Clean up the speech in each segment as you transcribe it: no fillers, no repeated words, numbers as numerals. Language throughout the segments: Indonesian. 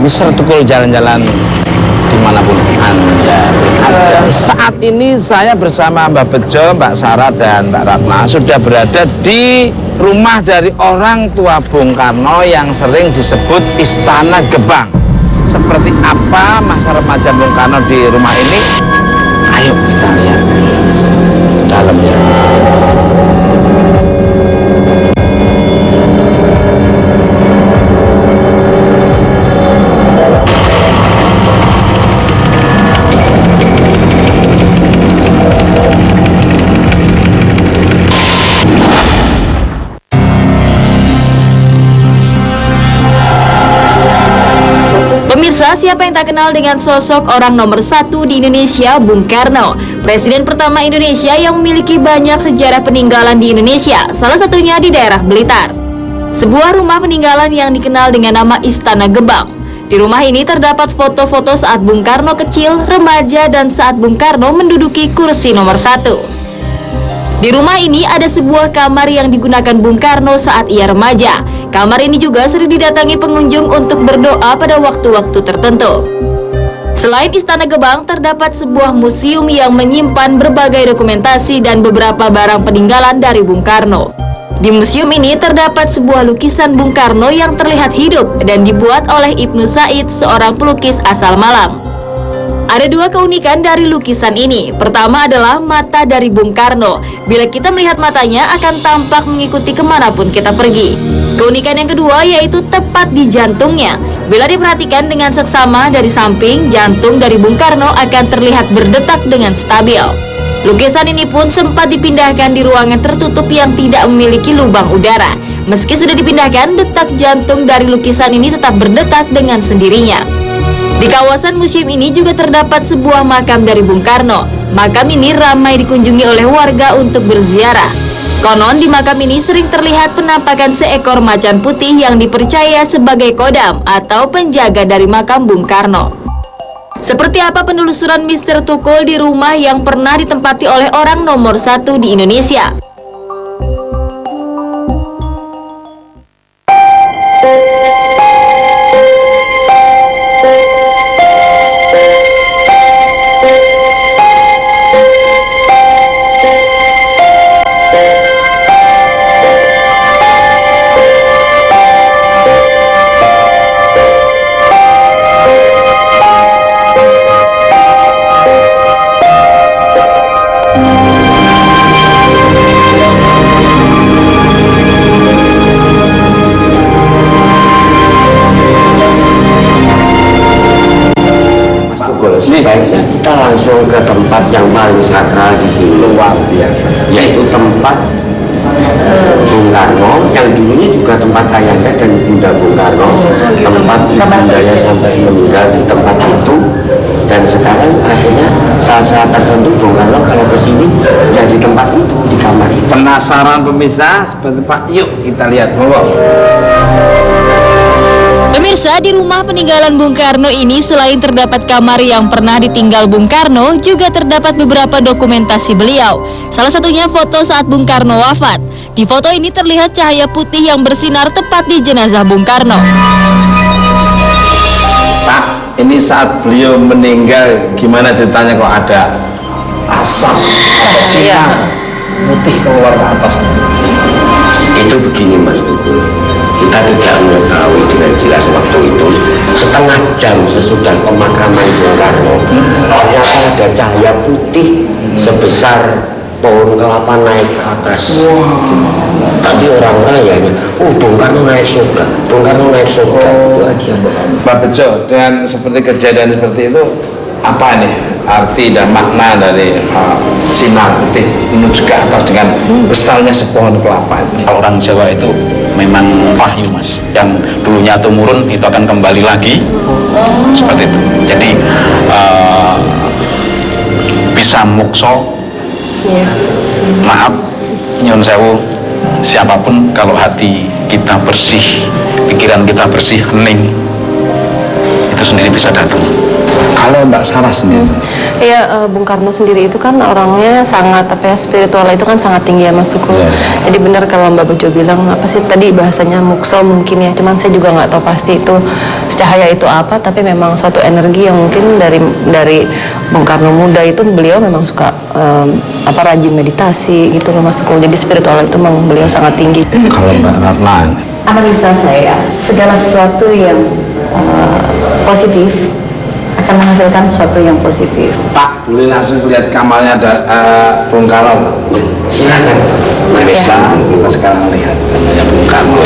Mr. Tukul jalan-jalan dimanapun Anda. Saat ini saya bersama Mbak Bejo, Mbak Sarah, dan Mbak Ratna sudah berada di rumah dari orang tua Bung Karno yang sering disebut Istana Gebang. Seperti apa masa remaja Bung Karno di rumah ini? Ayo kita lihat dalamnya. Pemirsa, siapa yang tak kenal dengan sosok orang nomor satu di Indonesia, Bung Karno, Presiden pertama Indonesia yang memiliki banyak sejarah peninggalan di Indonesia, salah satunya di daerah Blitar. Sebuah rumah peninggalan yang dikenal dengan nama Istana Gebang. Di rumah ini terdapat foto-foto saat Bung Karno kecil, remaja, dan saat Bung Karno menduduki kursi nomor satu. Di rumah ini ada sebuah kamar yang digunakan Bung Karno saat ia remaja. Kamar ini juga sering didatangi pengunjung untuk berdoa pada waktu-waktu tertentu. Selain Istana Gebang, terdapat sebuah museum yang menyimpan berbagai dokumentasi dan beberapa barang peninggalan dari Bung Karno. Di museum ini terdapat sebuah lukisan Bung Karno yang terlihat hidup dan dibuat oleh Ibnu Said, seorang pelukis asal Malang. Ada dua keunikan dari lukisan ini. Pertama adalah mata dari Bung Karno. Bila kita melihat matanya akan tampak mengikuti kemanapun kita pergi. Keunikan yang kedua yaitu tepat di jantungnya. Bila diperhatikan dengan seksama dari samping, jantung dari Bung Karno akan terlihat berdetak dengan stabil. Lukisan ini pun sempat dipindahkan di ruangan tertutup yang tidak memiliki lubang udara. Meski sudah dipindahkan, detak jantung dari lukisan ini tetap berdetak dengan sendirinya. Di kawasan museum ini juga terdapat sebuah makam dari Bung Karno. Makam ini ramai dikunjungi oleh warga untuk berziarah. Konon di makam ini sering terlihat penampakan seekor macan putih yang dipercaya sebagai kodam atau penjaga dari makam Bung Karno. Seperti apa penelusuran Mr. Tukul di rumah yang pernah ditempati oleh orang nomor satu di Indonesia? Sebaiknya kita langsung ke tempat yang paling sakral di sini, luar biasa, yaitu tempat Bung Karno yang dulunya juga tempat ayahnya dan bunda Bung Karno, tempat ibundanya sampai meninggal di tempat itu. Dan sekarang akhirnya saat-saat tertentu Bung Karno kalau ke sini ya di tempat itu, di kamar itu. Penasaran pemirsa? Seperti Pak, yuk kita lihat, monggo. Pemirsa, di rumah peninggalan Bung Karno ini selain terdapat kamar yang pernah ditinggal Bung Karno, juga terdapat beberapa dokumentasi beliau. Salah satunya foto saat Bung Karno wafat. Di foto ini terlihat cahaya putih yang bersinar tepat di jenazah Bung Karno. Pak, ini saat beliau meninggal, gimana ceritanya kok ada asap atau sinar putih keluar ke atas? Itu begini Mas Tukul, kita tidak mengetahui dengan jelas waktu itu. Setengah jam sesudah pemakaman Bung Karno, ternyata ada cahaya putih sebesar pohon kelapa naik ke atas. Tapi orang-orang ya, Bung Karno naik surga, Bung Karno naik surga, itu aja. Pak Bejo, dengan seperti kejadian seperti itu, apa nih arti dan makna dari sinar putih menuju ke atas dengan besarnya sepohon kelapa ini? Kalau orang Jawa itu memang wahyu Mas, yang dulunya temurun itu akan kembali lagi, seperti itu. Jadi bisa mukso, maaf nyun sewu, siapapun kalau hati kita bersih, pikiran kita bersih, hening, itu sendiri bisa datang. Kalau Mbak Sarah sendiri? Iya, Bung Karno sendiri itu kan orangnya sangat spiritual itu kan sangat tinggi ya Mas Tukul. Jadi benar kalau Mbak Bejo bilang apa sih tadi bahasanya mukso mungkin ya, cuman saya juga nggak tahu pasti itu cahaya itu apa, tapi memang suatu energi yang mungkin dari Bung Karno muda itu beliau memang suka rajin meditasi gitu loh Mas Tukul. Jadi spiritual itu memang beliau sangat tinggi. Kalau Mbak Ratna, analisa saya segala sesuatu yang positif akan menghasilkan sesuatu yang positif. Pak, boleh langsung lihat kamarnya ada Bung Karno? Silakan. Bisa, kita sekarang lihat kamarnya Bung Karno.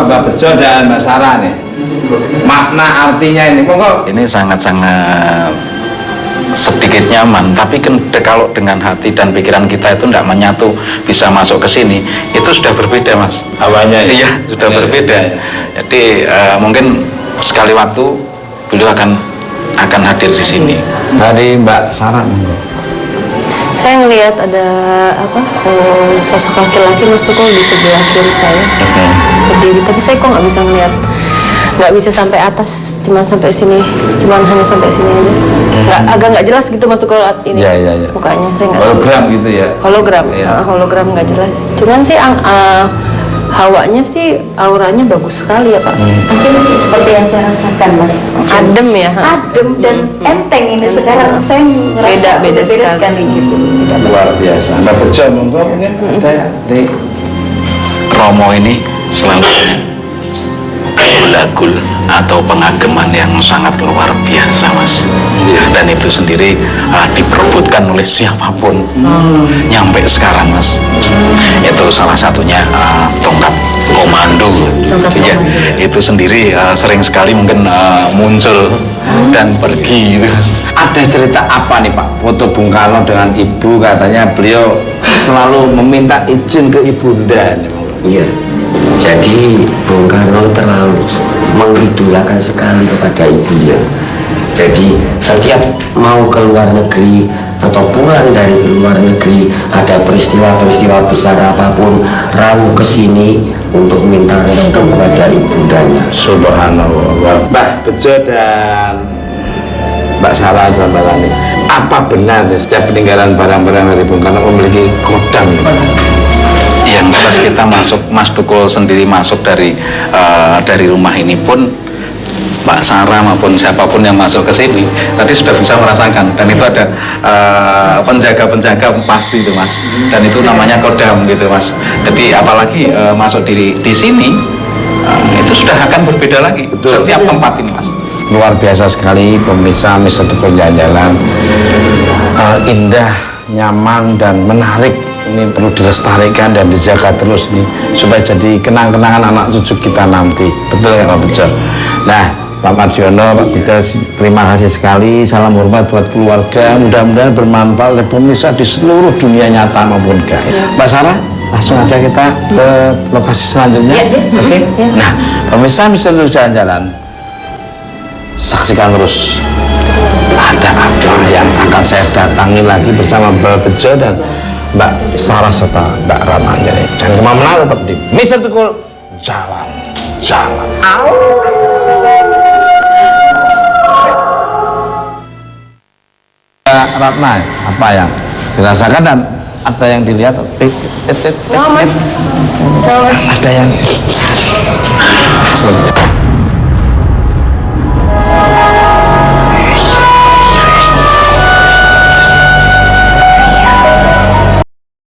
Mbak Bejo dan Mbak Sarah nih, makna artinya ini, monggo. Ini sangat-sangat sedikit nyaman, tapi kalau dengan hati dan pikiran kita itu tidak menyatu bisa masuk ke sini, itu sudah berbeda Mas. Awalnya iya sudah berbeda. Jadi mungkin sekali waktu beliau akan hadir di sini. Dari Mbak Sarah, monggo. Saya ngelihat ada sosok laki-laki Mas Tukul di sebelah kiri saya berdiri, tapi saya kok nggak bisa ngelihat, nggak bisa sampai atas, cuma sampai sini, hanya sampai sini aja. Agak nggak jelas gitu Mas Tukul ini mukanya, saya nggak. Hologram gitu ya? Hologram, hologram nggak jelas. Cuman sih hawanya sih auranya bagus sekali ya Pak. Mungkin seperti yang saya rasakan Mas. Adem ya. Adem dan enteng ini sekarang saya ngerasa beda sekali gitu. Luar biasa. Mbak Bejo, monggo mungkin ada di Romo ini selalu gul atau pengageman yang sangat luar biasa Mas. Dan itu sendiri diperebutkan oleh siapapun nyampe sekarang Mas. Itu salah satunya tongkat komando. Ya, itu sendiri sering sekali mungkin muncul dan pergi gitu. ada cerita apa nih Pak? Foto Bung Karno dengan Ibu, katanya beliau selalu meminta izin ke Ibunda. Iya. Jadi Bung Karno terlalu mengidolakan sekali kepada ibunya. Jadi setiap mau ke luar negeri atau pulang dari luar negeri, ada peristiwa-peristiwa besar apapun, rawuh ke sini untuk minta restu kepada ibundanya. Subhanallah. Mbak Bejo dan Mbak Sarah dan Mbak Rani, apa benar nih setiap peninggalan barang-barang dari Bung Karno memiliki kodam? Yang jelas kita masuk, Mas Tukul sendiri masuk dari rumah ini pun Mbak Sarah maupun siapapun yang masuk ke sini tadi sudah bisa merasakan, dan itu ada penjaga-penjaga pasti itu Mas, dan itu namanya kodam gitu Mas. Jadi apalagi masuk di sini itu sudah akan berbeda lagi. Betul. Setiap tempat ini Mas. Luar biasa sekali pemirsa Mr. Tukul Jalan-Jalan, indah, nyaman dan menarik. Ini perlu dilestarikan dan dijaga terus nih supaya jadi kenang-kenangan anak cucu kita nanti. Betul ya Pak Bejo? Nah, Pak Mardiono, Pak Bejo, terima kasih sekali. Salam hormat buat keluarga. Mudah-mudahan bermanfaat oleh pemirsa di seluruh dunia nyata maupun gaib. Mbak Sarah, langsung aja kita ke lokasi selanjutnya. Oke? Nah, pemirsa Mr. Tukul Jalan-Jalan, saksikan terus ada apa yang akan saya datangi lagi bersama Mbak Bejo dan Mbak Sarah serta Mbak Ratna. Jadi jangan kemana-mana, tetap di Mr. Tukul Jalan-Jalan. Mbak Ratna, apa yang dirasakan dan ada yang dilihat? Mas. Ada yang